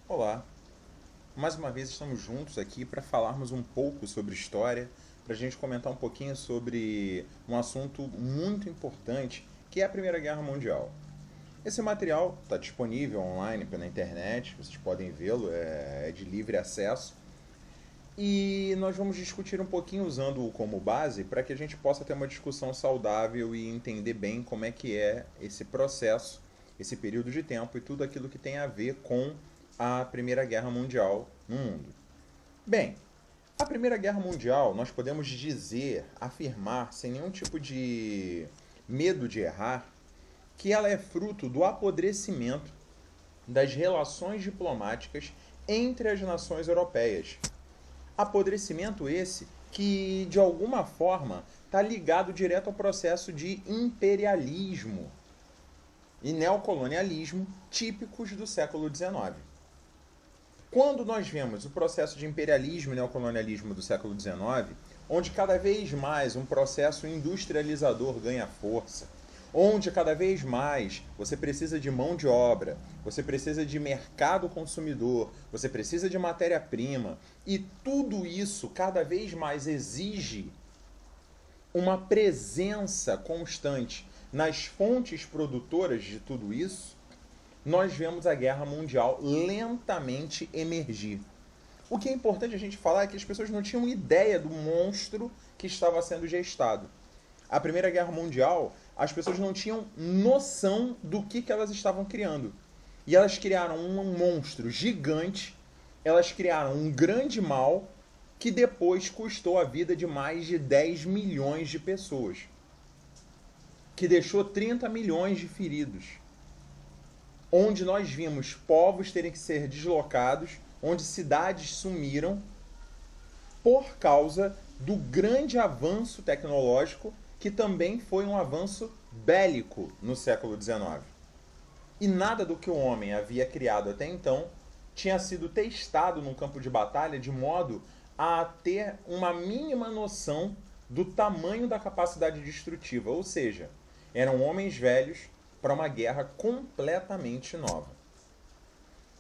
Olá, mais uma vez estamos juntos aqui para falarmos um pouco sobre história, para a gente comentar um pouquinho sobre um assunto muito importante que é a Primeira Guerra Mundial. Esse material está disponível online pela internet, vocês podem vê-lo, é de livre acesso. E nós vamos discutir um pouquinho usando-o como base para que a gente possa ter uma discussão saudável e entender bem como é que é esse processo, esse período de tempo e tudo aquilo que tem a ver com a Primeira Guerra Mundial no mundo. Bem, a Primeira Guerra Mundial nós podemos dizer, afirmar, sem nenhum tipo de medo de errar, que ela é fruto do apodrecimento das relações diplomáticas entre as nações europeias. Apodrecimento esse que, de alguma forma, está ligado direto ao processo de imperialismo e neocolonialismo típicos do século XIX. Quando nós vemos o processo de imperialismo e neocolonialismo do século XIX, onde cada vez mais um processo industrializador ganha força, onde cada vez mais você precisa de mão de obra, você precisa de mercado consumidor, você precisa de matéria-prima, e tudo isso cada vez mais exige uma presença constante nas fontes produtoras de tudo isso, nós vemos a guerra mundial lentamente emergir. O que é importante a gente falar é que as pessoas não tinham ideia do monstro que estava sendo gestado. A Primeira Guerra Mundial, as pessoas não tinham noção do que elas estavam criando. E elas criaram um monstro gigante, elas criaram um grande mal que depois custou a vida de mais de 10 milhões de pessoas, que deixou 30 milhões de feridos, onde nós vimos povos terem que ser deslocados, onde cidades sumiram por causa do grande avanço tecnológico, que também foi um avanço bélico no século XIX. E nada do que o homem havia criado até então tinha sido testado num campo de batalha de modo a ter uma mínima noção do tamanho da capacidade destrutiva, ou seja, eram homens velhos para uma guerra completamente nova.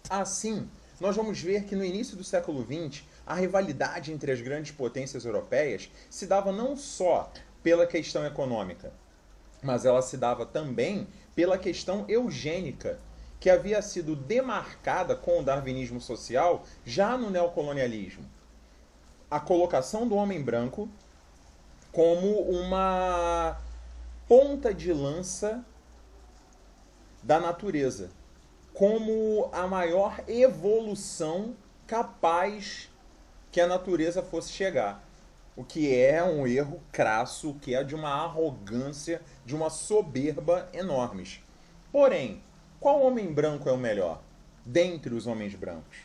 Assim, nós vamos ver que no início do século XX, a rivalidade entre as grandes potências europeias se dava não só pela questão econômica, mas ela se dava também pela questão eugênica, que havia sido demarcada com o darwinismo social já no neocolonialismo. A colocação do homem branco como uma ponta de lança da natureza, como a maior evolução capaz que a natureza fosse chegar. O que é um erro crasso, o que é de uma arrogância, de uma soberba enormes. Porém, qual homem branco é o melhor dentre os homens brancos?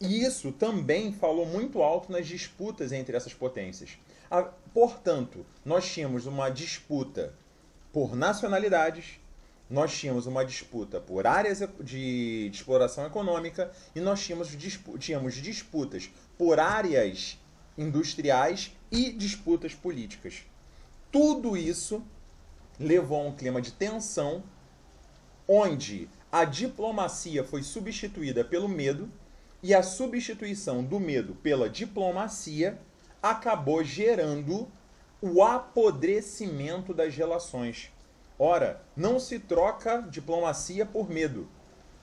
E isso também falou muito alto nas disputas entre essas potências. Portanto, nós tínhamos uma disputa por nacionalidades, nós tínhamos uma disputa por áreas de exploração econômica e nós tínhamos disputas por áreas industriais e disputas políticas. Tudo isso levou a um clima de tensão, onde a diplomacia foi substituída pelo medo, e a substituição do medo pela diplomacia acabou gerando o apodrecimento das relações. Ora, não se troca diplomacia por medo.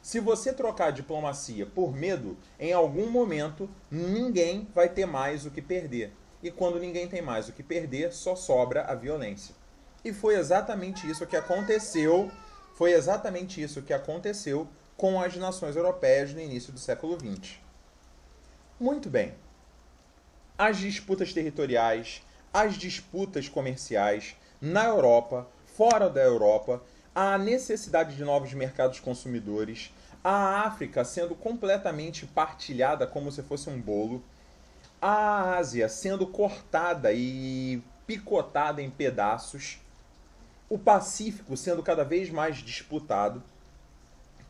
Se você trocar diplomacia por medo, em algum momento ninguém vai ter mais o que perder. E quando ninguém tem mais o que perder, só sobra a violência. E foi exatamente isso que aconteceu. Foi exatamente isso que aconteceu com as nações europeias no início do século XX. Muito bem. As disputas territoriais, as disputas comerciais na Europa, fora da Europa, a necessidade de novos mercados consumidores, a África sendo completamente partilhada como se fosse um bolo, a Ásia sendo cortada e picotada em pedaços, o Pacífico sendo cada vez mais disputado.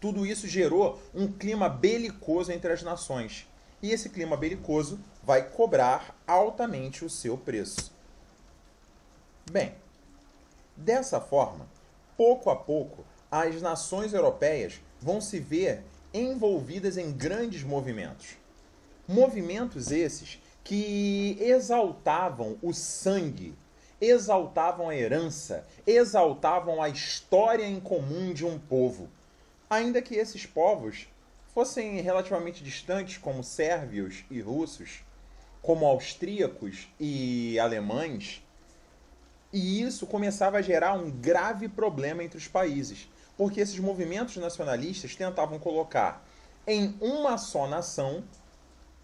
Tudo isso gerou um clima belicoso entre as nações. E esse clima belicoso vai cobrar altamente o seu preço. Bem, dessa forma, pouco a pouco, as nações europeias vão se ver envolvidas em grandes movimentos. Movimentos esses que exaltavam o sangue, exaltavam a herança, exaltavam a história em comum de um povo. Ainda que esses povos fossem relativamente distantes, como sérvios e russos, como austríacos e alemães, e isso começava a gerar um grave problema entre os países, porque esses movimentos nacionalistas tentavam colocar em uma só nação,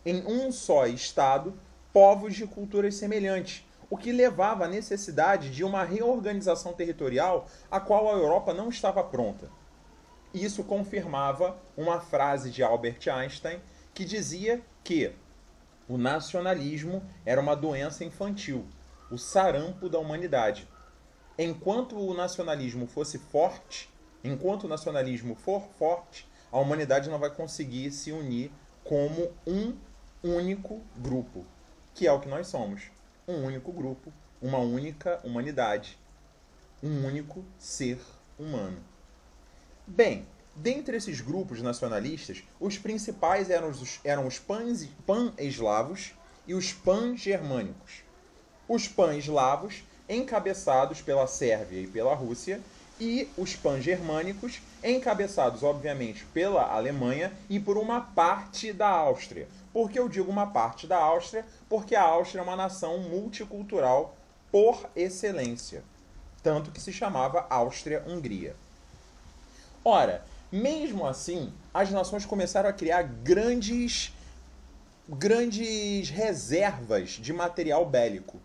em um só estado, povos de culturas semelhantes, o que levava à necessidade de uma reorganização territorial a qual a Europa não estava pronta. Isso confirmava uma frase de Albert Einstein que dizia que o nacionalismo era uma doença infantil, o sarampo da humanidade. Enquanto o nacionalismo fosse forte, enquanto o nacionalismo for forte, a humanidade não vai conseguir se unir como um único grupo, que é o que nós somos. Um único grupo, uma única humanidade, um único ser humano. Bem, dentre esses grupos nacionalistas, os principais eram os pan-eslavos e os pan-germânicos. Os pan-eslavos, encabeçados pela Sérvia e pela Rússia, e os pan-germânicos, encabeçados, obviamente, pela Alemanha e por uma parte da Áustria. Por que eu digo uma parte da Áustria? Porque a Áustria é uma nação multicultural por excelência. Tanto que se chamava Áustria-Hungria. Ora, mesmo assim, as nações começaram a criar grandes reservas de material bélico.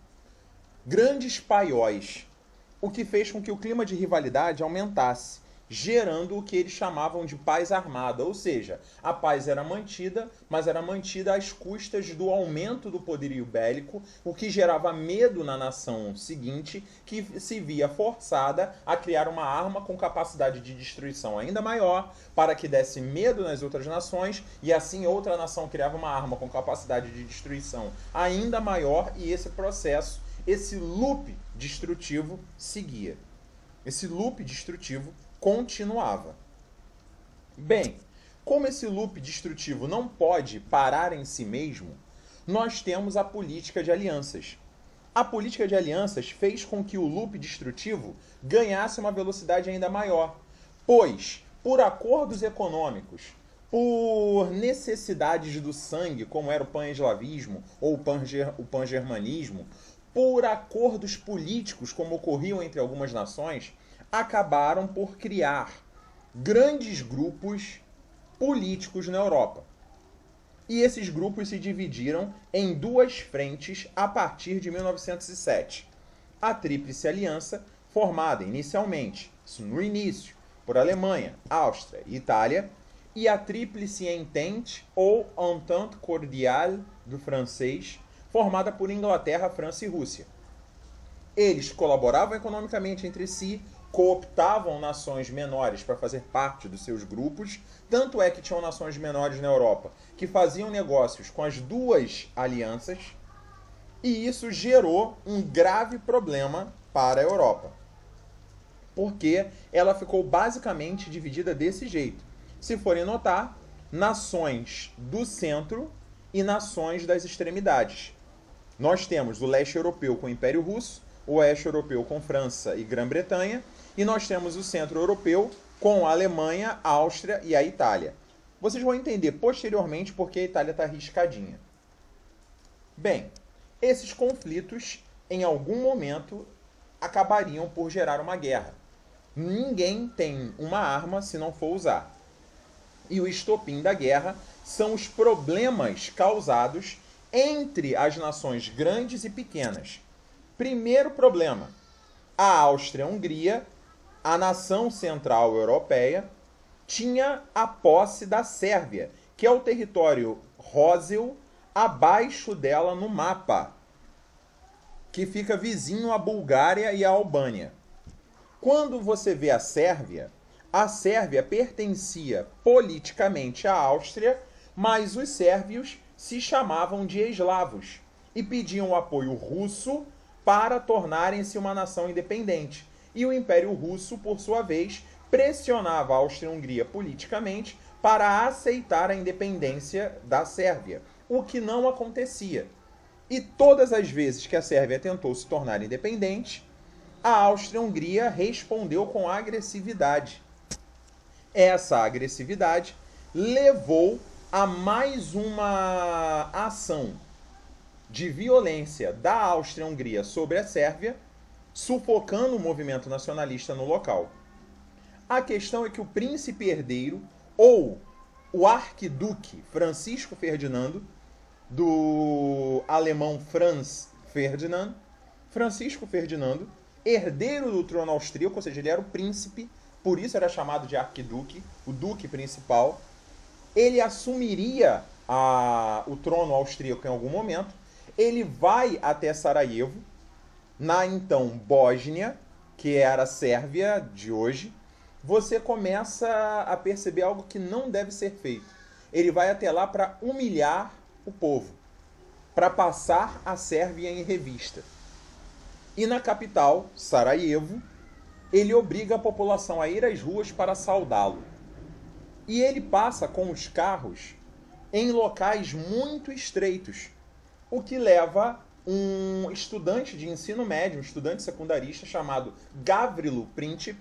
Grandes paióis, o que fez com que o clima de rivalidade aumentasse, gerando o que eles chamavam de paz armada, ou seja, a paz era mantida, mas era mantida às custas do aumento do poderio bélico, o que gerava medo na nação seguinte, que se via forçada a criar uma arma com capacidade de destruição ainda maior, para que desse medo nas outras nações, e assim outra nação criava uma arma com capacidade de destruição ainda maior, e esse processo, esse loop destrutivo seguia. Esse loop destrutivo continuava. Bem, como esse loop destrutivo não pode parar em si mesmo, nós temos a política de alianças. A política de alianças fez com que o loop destrutivo ganhasse uma velocidade ainda maior, pois, por acordos econômicos, por necessidades do sangue, como era o pan-eslavismo ou o pan-germanismo, por acordos políticos, como ocorriam entre algumas nações, acabaram por criar grandes grupos políticos na Europa. E esses grupos se dividiram em duas frentes a partir de 1907. A Tríplice Aliança, formada inicialmente, isso no início, por Alemanha, Áustria e Itália, e a Tríplice Entente, ou Entente Cordiale do francês, formada por Inglaterra, França e Rússia. Eles colaboravam economicamente entre si, cooptavam nações menores para fazer parte dos seus grupos, tanto é que tinham nações menores na Europa que faziam negócios com as duas alianças, e isso gerou um grave problema para a Europa, porque ela ficou basicamente dividida desse jeito. Se forem notar, nações do centro e nações das extremidades. Nós temos o leste europeu com o Império Russo, o oeste europeu com França e Grã-Bretanha, e nós temos o centro europeu com a Alemanha, a Áustria e a Itália. Vocês vão entender posteriormente porque a Itália está arriscadinha. Bem, esses conflitos, em algum momento, acabariam por gerar uma guerra. Ninguém tem uma arma se não for usar. E o estopim da guerra são os problemas causados entre as nações grandes e pequenas. Primeiro problema, a Áustria-Hungria, a nação central europeia, tinha a posse da Sérvia, que é o território Rósel abaixo dela no mapa, que fica vizinho à Bulgária e à Albânia. Quando você vê a Sérvia pertencia politicamente à Áustria, mas os sérvios se chamavam de eslavos e pediam o apoio russo para tornarem-se uma nação independente. E o Império Russo, por sua vez, pressionava a Áustria-Hungria politicamente para aceitar a independência da Sérvia, o que não acontecia. E todas as vezes que a Sérvia tentou se tornar independente, a Áustria-Hungria respondeu com agressividade. Essa agressividade levou a mais uma ação de violência da Áustria-Hungria sobre a Sérvia, sufocando o movimento nacionalista no local. A questão é que o príncipe herdeiro, ou o arquiduque Francisco Ferdinando, do alemão Franz Ferdinand, Francisco Ferdinando, herdeiro do trono austríaco, ou seja, ele era o príncipe, por isso era chamado de arquiduque, o duque principal. Ele assumiria o trono austríaco em algum momento. Ele vai até Sarajevo, na então Bósnia, que era a Sérvia de hoje. Você começa a perceber algo que não deve ser feito. Ele vai até lá para humilhar o povo, para passar a Sérvia em revista. E na capital, Sarajevo, ele obriga a população a ir às ruas para saudá-lo. E ele passa com os carros em locais muito estreitos, o que leva um estudante de ensino médio, um estudante secundarista chamado Gavrilo Princip,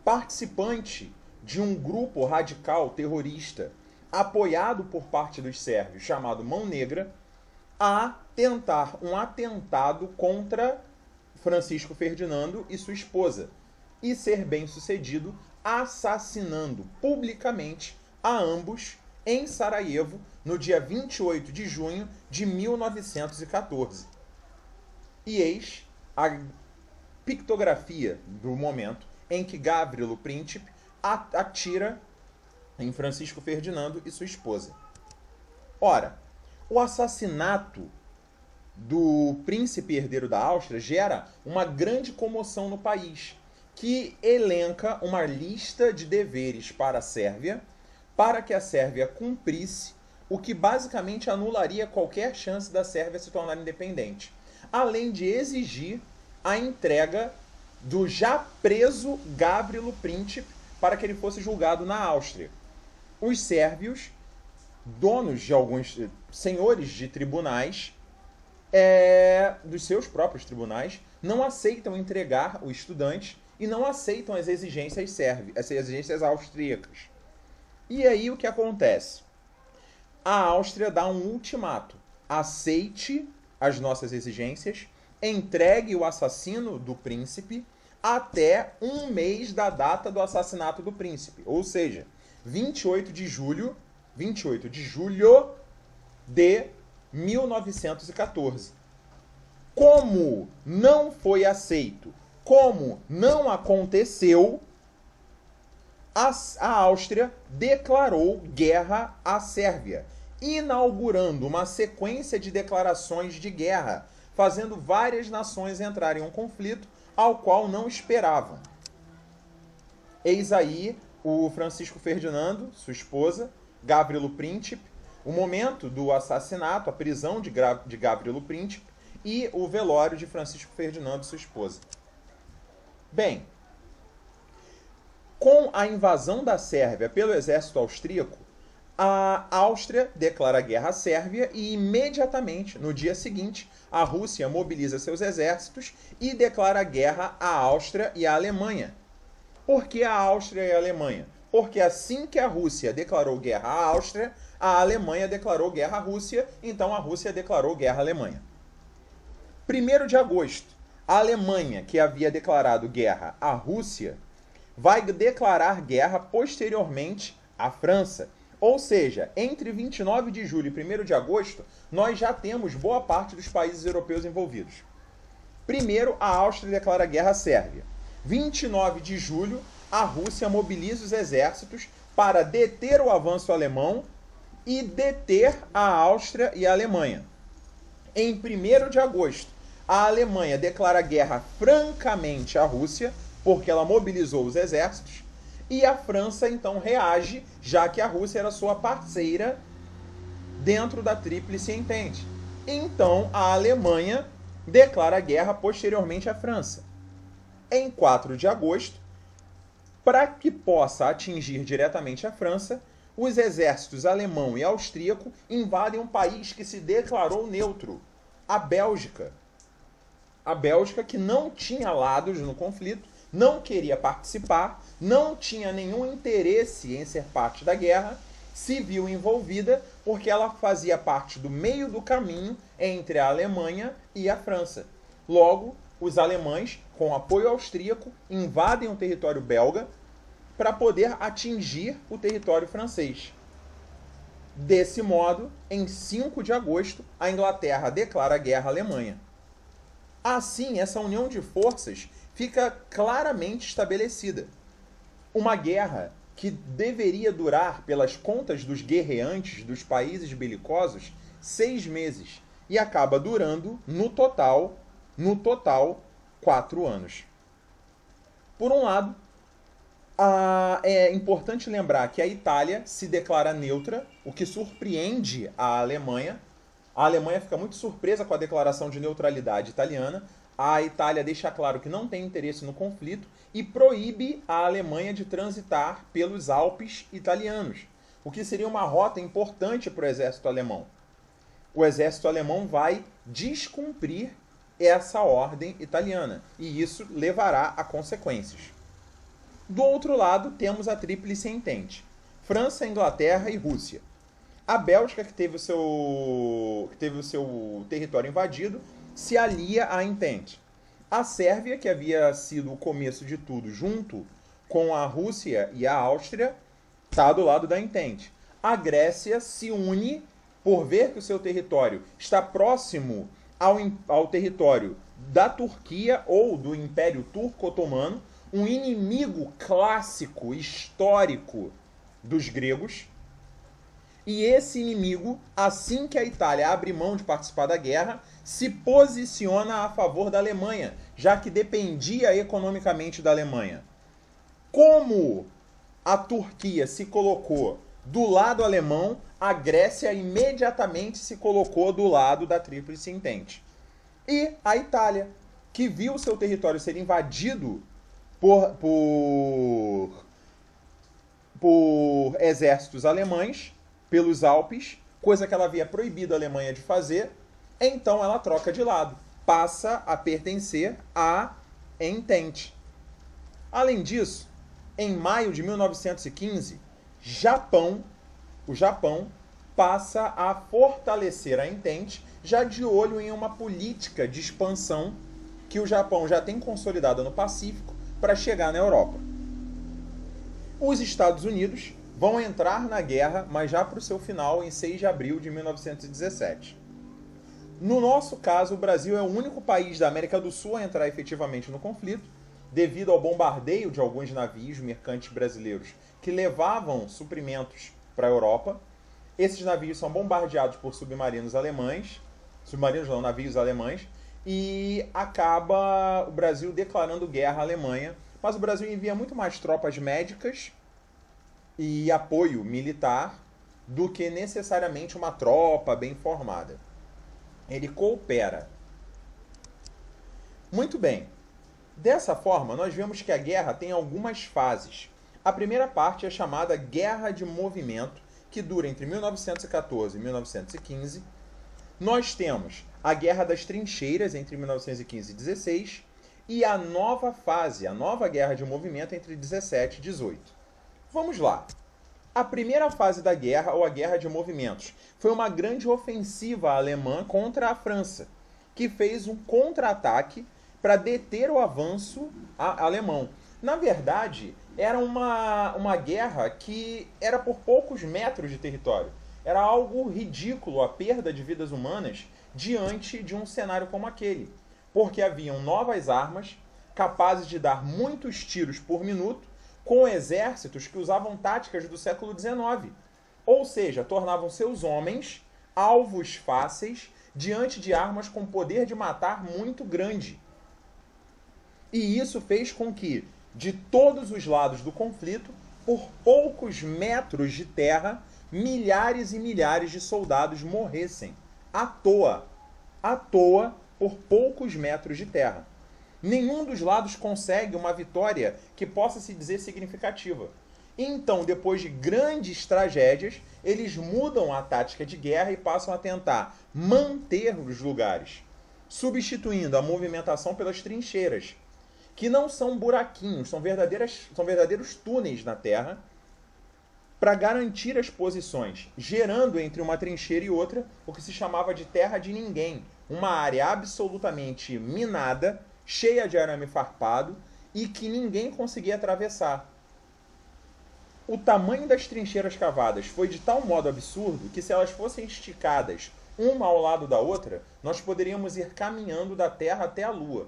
participante de um grupo radical terrorista apoiado por parte dos sérvios, chamado Mão Negra, a tentar um atentado contra Francisco Ferdinando e sua esposa, e ser bem-sucedido assassinando publicamente a ambos em Sarajevo no dia 28 de junho de 1914. E eis a pictografia do momento em que Gavrilo Princip atira em Francisco Ferdinando e sua esposa. Ora, o assassinato do príncipe herdeiro da Áustria gera uma grande comoção no país, que elenca uma lista de deveres para a Sérvia, para que a Sérvia cumprisse, o que basicamente anularia qualquer chance da Sérvia se tornar independente, além de exigir a entrega do já preso Gavrilo Princip para que ele fosse julgado na Áustria. Os sérvios, donos de alguns senhores de tribunais, dos seus próprios tribunais, não aceitam entregar o estudante e não aceitam as exigências sérvias, as exigências austríacas. E aí o que acontece? A Áustria dá um ultimato: aceite as nossas exigências, entregue o assassino do príncipe até um mês da data do assassinato do príncipe, ou seja, 28 de julho de 1914. Como não foi aceito, como não aconteceu, a Áustria declarou guerra à Sérvia, inaugurando uma sequência de declarações de guerra, fazendo várias nações entrarem em um conflito ao qual não esperavam. Eis aí o Francisco Ferdinando, sua esposa, Gavrilo Princip, o momento do assassinato, a prisão de Gavrilo Princip e o velório de Francisco Ferdinando, sua esposa. Bem, com a invasão da Sérvia pelo exército austríaco, a Áustria declara guerra à Sérvia e imediatamente, no dia seguinte, a Rússia mobiliza seus exércitos e declara guerra à Áustria e à Alemanha. Por que a Áustria e a Alemanha? Porque assim que a Rússia declarou guerra à Áustria, a Alemanha declarou guerra à Rússia, então a Rússia declarou guerra à Alemanha. 1º de agosto, a Alemanha, que havia declarado guerra à Rússia, vai declarar guerra posteriormente à França. Ou seja, entre 29 de julho e 1º de agosto, nós já temos boa parte dos países europeus envolvidos. Primeiro, a Áustria declara guerra à Sérvia. 29 de julho, a Rússia mobiliza os exércitos para deter o avanço alemão e deter a Áustria e a Alemanha. Em 1º de agosto, a Alemanha declara guerra francamente à Rússia, porque ela mobilizou os exércitos, e a França então reage, já que a Rússia era sua parceira dentro da Tríplice Entente. Então a Alemanha declara guerra posteriormente à França. Em 4 de agosto, para que possa atingir diretamente a França, os exércitos alemão e austríaco invadem um país que se declarou neutro, a Bélgica. A Bélgica, que não tinha lados no conflito, não queria participar, não tinha nenhum interesse em ser parte da guerra, se viu envolvida porque ela fazia parte do meio do caminho entre a Alemanha e a França. Logo, os alemães, com apoio austríaco, invadem o território belga para poder atingir o território francês. Desse modo, em 5 de agosto, a Inglaterra declara guerra à Alemanha. Assim, essa união de forças fica claramente estabelecida. Uma guerra que deveria durar, pelas contas dos guerreantes dos países belicosos, 6 meses e acaba durando, no total, 4 anos. Por um lado, é importante lembrar que a Itália se declara neutra, o que surpreende a Alemanha. A Alemanha fica muito surpresa com a declaração de neutralidade italiana. A Itália deixa claro que não tem interesse no conflito e proíbe a Alemanha de transitar pelos Alpes italianos, o que seria uma rota importante para o exército alemão. O exército alemão vai descumprir essa ordem italiana e isso levará a consequências. Do outro lado, temos a Tríplice Entente: França, Inglaterra e Rússia. A Bélgica, que teve o seu território invadido, se alia à Entente. A Sérvia, que havia sido o começo de tudo junto com a Rússia e a Áustria, está do lado da Entente. A Grécia se une por ver que o seu território está próximo ao território da Turquia ou do Império Turco-Otomano, um inimigo clássico, histórico dos gregos. E esse inimigo, assim que a Itália abre mão de participar da guerra, se posiciona a favor da Alemanha, já que dependia economicamente da Alemanha. Como a Turquia se colocou do lado alemão, a Grécia imediatamente se colocou do lado da Tríplice Entente. E a Itália, que viu seu território ser invadido por exércitos alemães, pelos Alpes, coisa que ela havia proibido a Alemanha de fazer, então ela troca de lado, passa a pertencer à Entente. Além disso, em maio de 1915, o Japão passa a fortalecer a Entente, já de olho em uma política de expansão que o Japão já tem consolidada no Pacífico para chegar na Europa. Os Estados Unidos vão entrar na guerra, mas já para o seu final, em 6 de abril de 1917. No nosso caso, o Brasil é o único país da América do Sul a entrar efetivamente no conflito, devido ao bombardeio de alguns navios mercantes brasileiros que levavam suprimentos para a Europa. Esses navios são bombardeados por navios alemães, e acaba o Brasil declarando guerra à Alemanha, mas o Brasil envia muito mais tropas médicas e apoio militar do que necessariamente uma tropa bem formada. Ele coopera. Muito bem. Dessa forma, nós vemos que a guerra tem algumas fases. A primeira parte é chamada Guerra de Movimento, que dura entre 1914 e 1915. Nós temos a Guerra das Trincheiras, entre 1915 e 16, e a nova fase, a nova Guerra de Movimento, entre 17 e 18. Vamos lá. A primeira fase da guerra, ou a Guerra de Movimentos, foi uma grande ofensiva alemã contra a França, que fez um contra-ataque para deter o avanço alemão. Na verdade, era uma guerra que era por poucos metros de território. Era algo ridículo a perda de vidas humanas diante de um cenário como aquele, porque haviam novas armas capazes de dar muitos tiros por minuto, com exércitos que usavam táticas do século XIX. Ou seja, tornavam seus homens alvos fáceis diante de armas com poder de matar muito grande. E isso fez com que, de todos os lados do conflito, por poucos metros de terra, milhares e milhares de soldados morressem. À toa, por poucos metros de terra. Nenhum dos lados consegue uma vitória que possa se dizer significativa. Então, depois de grandes tragédias, eles mudam a tática de guerra e passam a tentar manter os lugares, substituindo a movimentação pelas trincheiras, que não são buraquinhos, são verdadeiros túneis na terra, para garantir as posições, gerando entre uma trincheira e outra o que se chamava de terra de ninguém, uma área absolutamente minada, cheia de arame farpado e que ninguém conseguia atravessar. O tamanho das trincheiras cavadas foi de tal modo absurdo que, se elas fossem esticadas uma ao lado da outra, nós poderíamos ir caminhando da Terra até a Lua.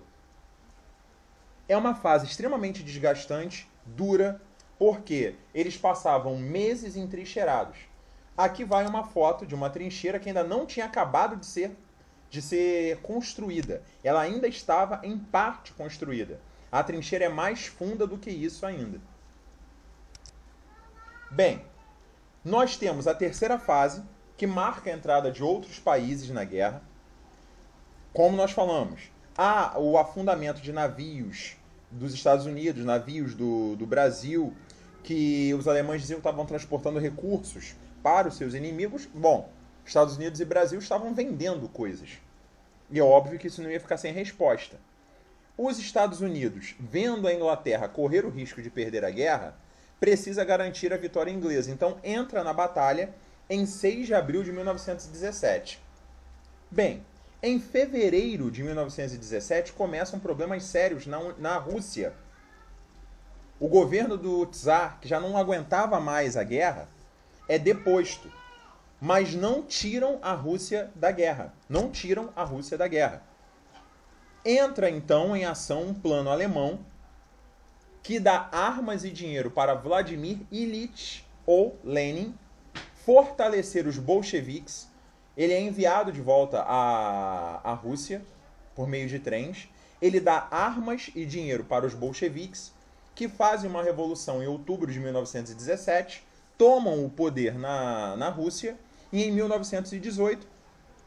É uma fase extremamente desgastante, dura, porque eles passavam meses entrincheirados. Aqui vai uma foto de uma trincheira que ainda não tinha acabado de ser construída. Ela ainda estava em parte construída. A trincheira é mais funda do que isso ainda. Bem, nós temos a terceira fase, que marca a entrada de outros países na guerra. Como nós falamos, há o afundamento de navios dos Estados Unidos, navios do Brasil, que os alemães diziam que estavam transportando recursos para os seus inimigos. Bom, Estados Unidos e Brasil estavam vendendo coisas. E é óbvio que isso não ia ficar sem resposta. Os Estados Unidos, vendo a Inglaterra correr o risco de perder a guerra, precisa garantir a vitória inglesa. Então entra na batalha em 6 de abril de 1917. Bem, em fevereiro de 1917 começam problemas sérios na Rússia. O governo do Tsar, que já não aguentava mais a guerra, é deposto. Mas não tiram a Rússia da guerra. Não tiram a Rússia da guerra. Entra então em ação um plano alemão que dá armas e dinheiro para Vladimir Ilyich ou Lenin fortalecer os bolcheviques. Ele é enviado de volta à Rússia por meio de trens. Ele dá armas e dinheiro para os bolcheviques, que fazem uma revolução em outubro de 1917, tomam o poder na Rússia, e em 1918,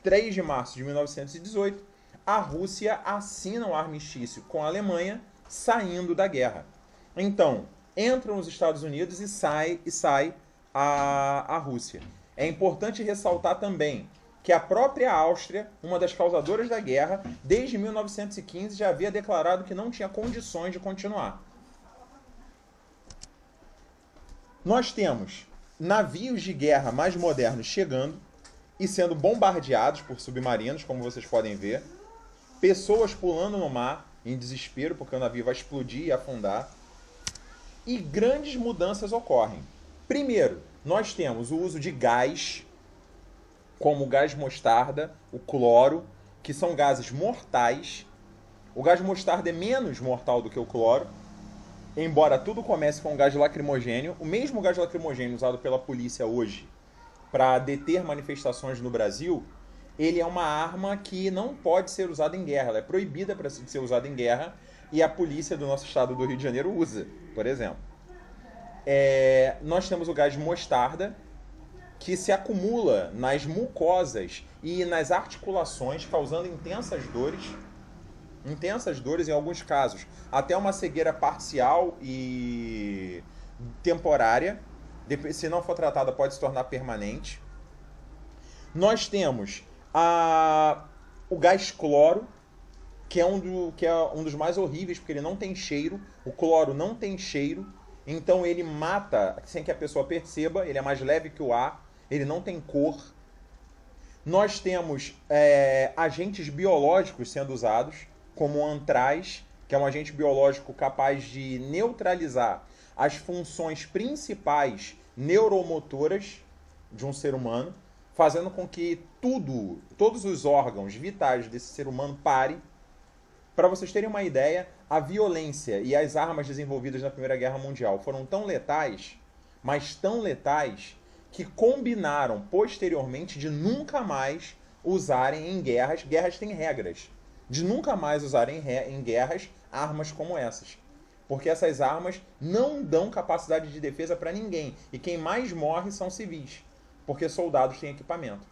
3 de março de 1918, a Rússia assina um armistício com a Alemanha, saindo da guerra. Então, entram os Estados Unidos e sai a Rússia. É importante ressaltar também que a própria Áustria, uma das causadoras da guerra, desde 1915 já havia declarado que não tinha condições de continuar. Nós temos navios de guerra mais modernos chegando e sendo bombardeados por submarinos, como vocês podem ver. Pessoas pulando no mar em desespero porque o navio vai explodir e afundar. E grandes mudanças ocorrem. Primeiro, nós temos o uso de gás, como o gás mostarda, o cloro, que são gases mortais. O gás mostarda é menos mortal do que o cloro, embora tudo comece com o gás lacrimogênio. O mesmo gás lacrimogênio usado pela polícia hoje para deter manifestações no Brasil, ele é uma arma que não pode ser usada em guerra. Ela é proibida para ser usada em guerra e a polícia do nosso estado do Rio de Janeiro usa, por exemplo. Nós temos o gás mostarda, que se acumula nas mucosas e nas articulações, causando intensas dores em alguns casos, até uma cegueira parcial e temporária. Se não for tratada, pode se tornar permanente. Nós temos o gás cloro, que é um dos mais horríveis, porque ele não tem cheiro. O cloro não tem cheiro, então ele mata sem que a pessoa perceba. Ele é mais leve que o ar, ele não tem cor. Nós temos agentes biológicos sendo usados, como o antraz, que é um agente biológico capaz de neutralizar as funções principais neuromotoras de um ser humano, fazendo com que todos os órgãos vitais desse ser humano parem. Para vocês terem uma ideia, a violência e as armas desenvolvidas na Primeira Guerra Mundial foram tão letais, mas tão letais, que combinaram posteriormente de nunca mais usarem em guerras. Guerras têm regras. De nunca mais usarem em guerras armas como essas. Porque essas armas não dão capacidade de defesa para ninguém. E quem mais morre são civis. Porque soldados têm equipamento.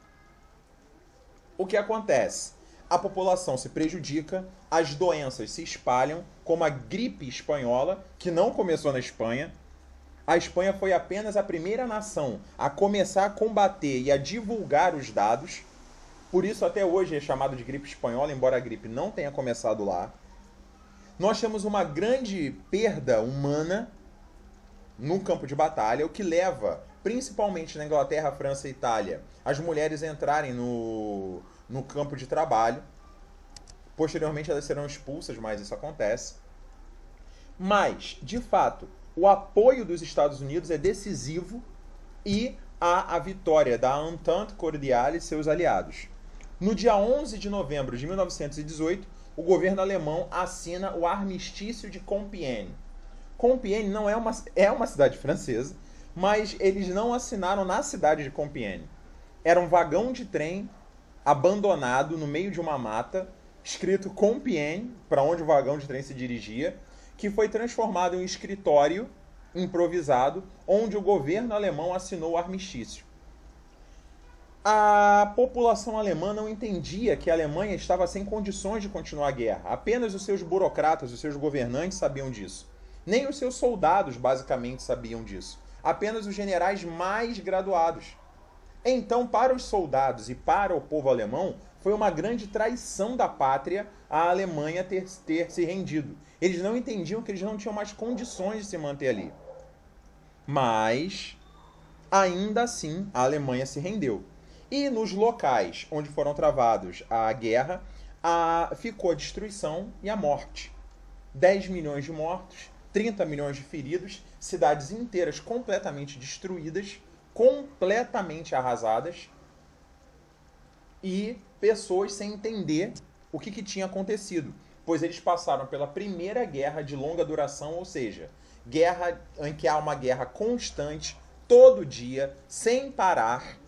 O que acontece? A população se prejudica, as doenças se espalham, como a gripe espanhola, que não começou na Espanha. a Espanha foi apenas a primeira nação a começar a combater e a divulgar os dados. Por isso, até hoje é chamado de gripe espanhola, embora a gripe não tenha começado lá. Nós temos uma grande perda humana no campo de batalha, o que leva, principalmente na Inglaterra, França e Itália, as mulheres entrarem no campo de trabalho. Posteriormente, elas serão expulsas, mas isso acontece. Mas, de fato, o apoio dos Estados Unidos é decisivo e há a vitória da Entente Cordiale e seus aliados. No dia 11 de novembro de 1918, o governo alemão assina o Armistício de Compiègne. Compiègne não é uma cidade francesa, mas eles não assinaram na cidade de Compiègne. Era um vagão de trem abandonado no meio de uma mata, escrito Compiègne, para onde o vagão de trem se dirigia, que foi transformado em um escritório improvisado, onde o governo alemão assinou o armistício. A população alemã não entendia que a Alemanha estava sem condições de continuar a guerra. Apenas os seus burocratas, os seus governantes sabiam disso. Nem os seus soldados, basicamente, sabiam disso. Apenas os generais mais graduados. Então, para os soldados e para o povo alemão, foi uma grande traição da pátria a Alemanha ter se rendido. Eles não entendiam que eles não tinham mais condições de se manter ali. Mas, ainda assim, a Alemanha se rendeu. E nos locais onde foram travados a guerra, ficou a destruição e a morte. 10 milhões de mortos, 30 milhões de feridos, cidades inteiras completamente destruídas, completamente arrasadas, e pessoas sem entender o que tinha acontecido, pois eles passaram pela primeira guerra de longa duração, ou seja, guerra em que há uma guerra constante, todo dia, sem parar,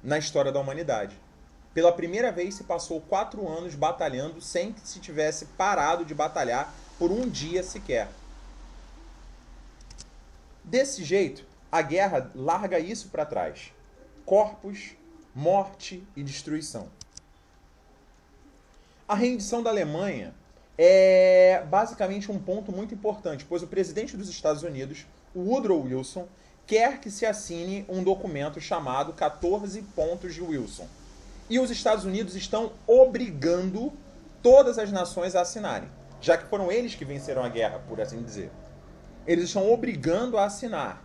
na história da humanidade. Pela primeira vez se passou 4 anos batalhando sem que se tivesse parado de batalhar por um dia sequer. Desse jeito, a guerra larga isso para trás. Corpos, morte e destruição. A rendição da Alemanha é basicamente um ponto muito importante, pois o presidente dos Estados Unidos, o Woodrow Wilson, quer que se assine um documento chamado 14 Pontos de Wilson. E os Estados Unidos estão obrigando todas as nações a assinarem, já que foram eles que venceram a guerra, por assim dizer. Eles estão obrigando a assinar,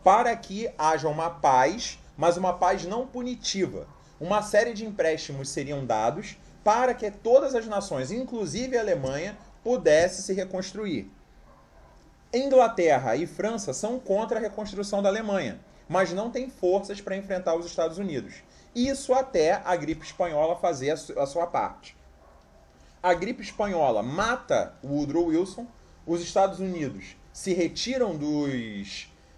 para que haja uma paz, mas uma paz não punitiva. Uma série de empréstimos seriam dados para que todas as nações, inclusive a Alemanha, pudesse se reconstruir. Inglaterra e França são contra a reconstrução da Alemanha, mas não têm forças para enfrentar os Estados Unidos. Isso até a gripe espanhola fazer a sua parte. A gripe espanhola mata o Woodrow Wilson, os Estados Unidos se retiram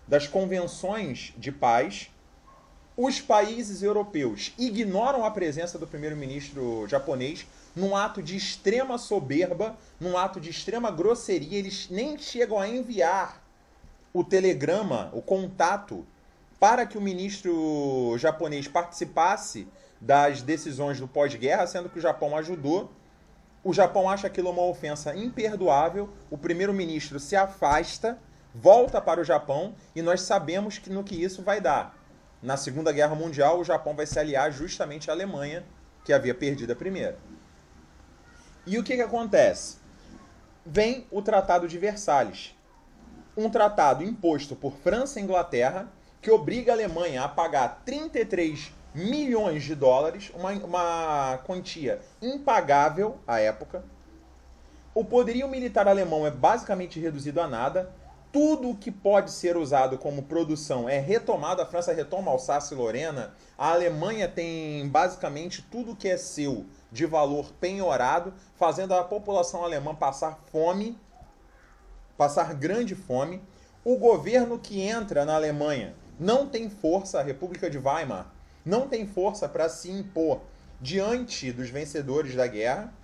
das convenções de paz, os países europeus ignoram a presença do primeiro-ministro japonês num ato de extrema soberba, num ato de extrema grosseria. Eles nem chegam a enviar o telegrama, o contato, para que o ministro japonês participasse das decisões do pós-guerra, sendo que o Japão ajudou. O Japão acha aquilo uma ofensa imperdoável, o primeiro-ministro se afasta, volta para o Japão, e nós sabemos no que isso vai dar. Na Segunda Guerra Mundial, o Japão vai se aliar justamente à Alemanha, que havia perdido a primeira. E o que acontece? Vem o Tratado de Versalhes. Um tratado imposto por França e Inglaterra, que obriga a Alemanha a pagar 33 milhões de dólares, uma quantia impagável à época. O poderio militar alemão é basicamente reduzido a nada. Tudo o que pode ser usado como produção é retomado. A França retoma Alsácia e Lorena. A Alemanha tem basicamente tudo que é seu de valor penhorado, fazendo a população alemã passar fome, passar grande fome. O governo que entra na Alemanha não tem força, a República de Weimar não tem força para se impor diante dos vencedores da guerra,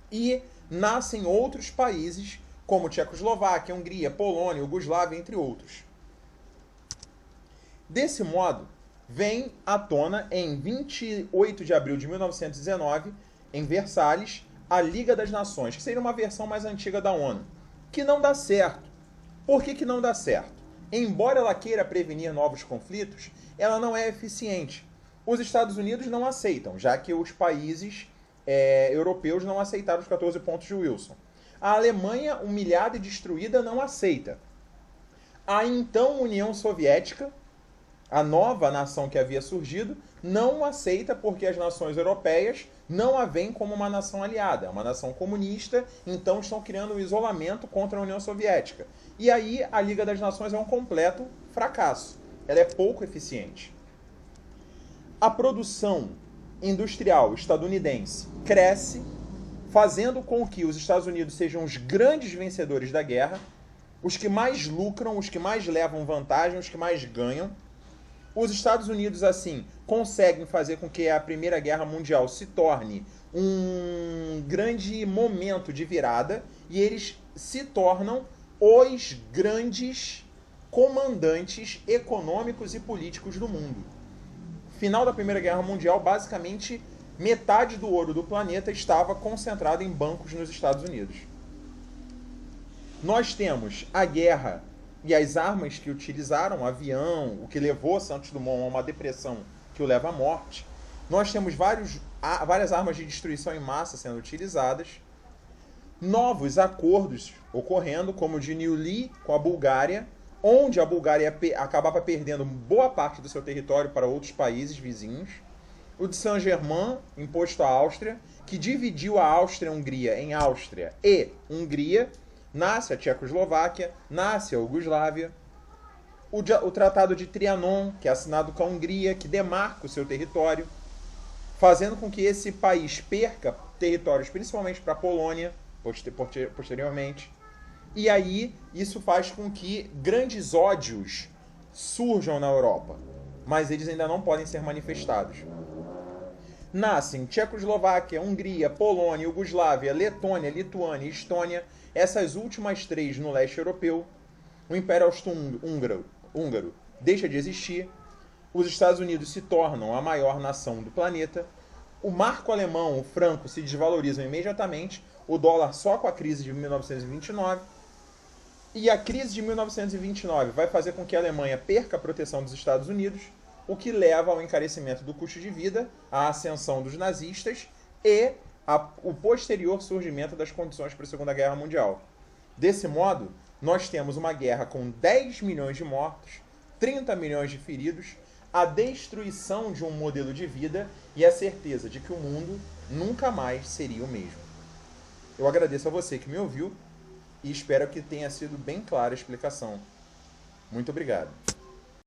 e nascem outros países como Tchecoslováquia, Hungria, Polônia, Iugoslávia, entre outros. Desse modo, vem à tona, em 28 de abril de 1919, em Versalhes, a Liga das Nações, que seria uma versão mais antiga da ONU, que não dá certo. Por que não dá certo? Embora ela queira prevenir novos conflitos, ela não é eficiente. Os Estados Unidos não aceitam, já que os países europeus não aceitaram os 14 pontos de Wilson. A Alemanha, humilhada e destruída, não aceita. A então União Soviética, a nova nação que havia surgido, não aceita porque as nações europeias não a veem como uma nação aliada. É uma nação comunista, então estão criando um isolamento contra a União Soviética. E aí a Liga das Nações é um completo fracasso. Ela é pouco eficiente. A produção industrial estadunidense cresce, fazendo com que os Estados Unidos sejam os grandes vencedores da guerra, os que mais lucram, os que mais levam vantagem, os que mais ganham. Os Estados Unidos, assim, conseguem fazer com que a Primeira Guerra Mundial se torne um grande momento de virada e eles se tornam os grandes comandantes econômicos e políticos do mundo. Final da Primeira Guerra Mundial, basicamente, metade do ouro do planeta estava concentrado em bancos nos Estados Unidos. Nós temos a guerra e as armas que utilizaram, o avião, o que levou Santos Dumont a uma depressão que o leva à morte. Nós temos várias armas de destruição em massa sendo utilizadas. Novos acordos ocorrendo, como o de Neuilly com a Bulgária, onde a Bulgária acabava perdendo boa parte do seu território para outros países vizinhos. O de Saint-Germain, imposto à Áustria, que dividiu a Áustria-Hungria em Áustria e Hungria. Nasce a Tchecoslováquia, nasce a Iugoslávia. O Tratado de Trianon, que é assinado com a Hungria, que demarca o seu território, fazendo com que esse país perca territórios, principalmente para a Polônia, posteriormente. E aí, isso faz com que grandes ódios surjam na Europa, mas eles ainda não podem ser manifestados. Nascem Tchecoslováquia, Hungria, Polônia, Iugoslávia, Letônia, Lituânia e Estônia, essas últimas três no leste europeu. O Império Austro-Húngaro deixa de existir. Os Estados Unidos se tornam a maior nação do planeta. O marco alemão, o franco, se desvalorizam imediatamente. O dólar só com a crise de 1929. E a crise de 1929 vai fazer com que a Alemanha perca a proteção dos Estados Unidos, o que leva ao encarecimento do custo de vida, à ascensão dos nazistas e o posterior surgimento das condições para a Segunda Guerra Mundial. Desse modo, nós temos uma guerra com 10 milhões de mortos, 30 milhões de feridos, a destruição de um modelo de vida e a certeza de que o mundo nunca mais seria o mesmo. Eu agradeço a você que me ouviu e espero que tenha sido bem clara a explicação. Muito obrigado.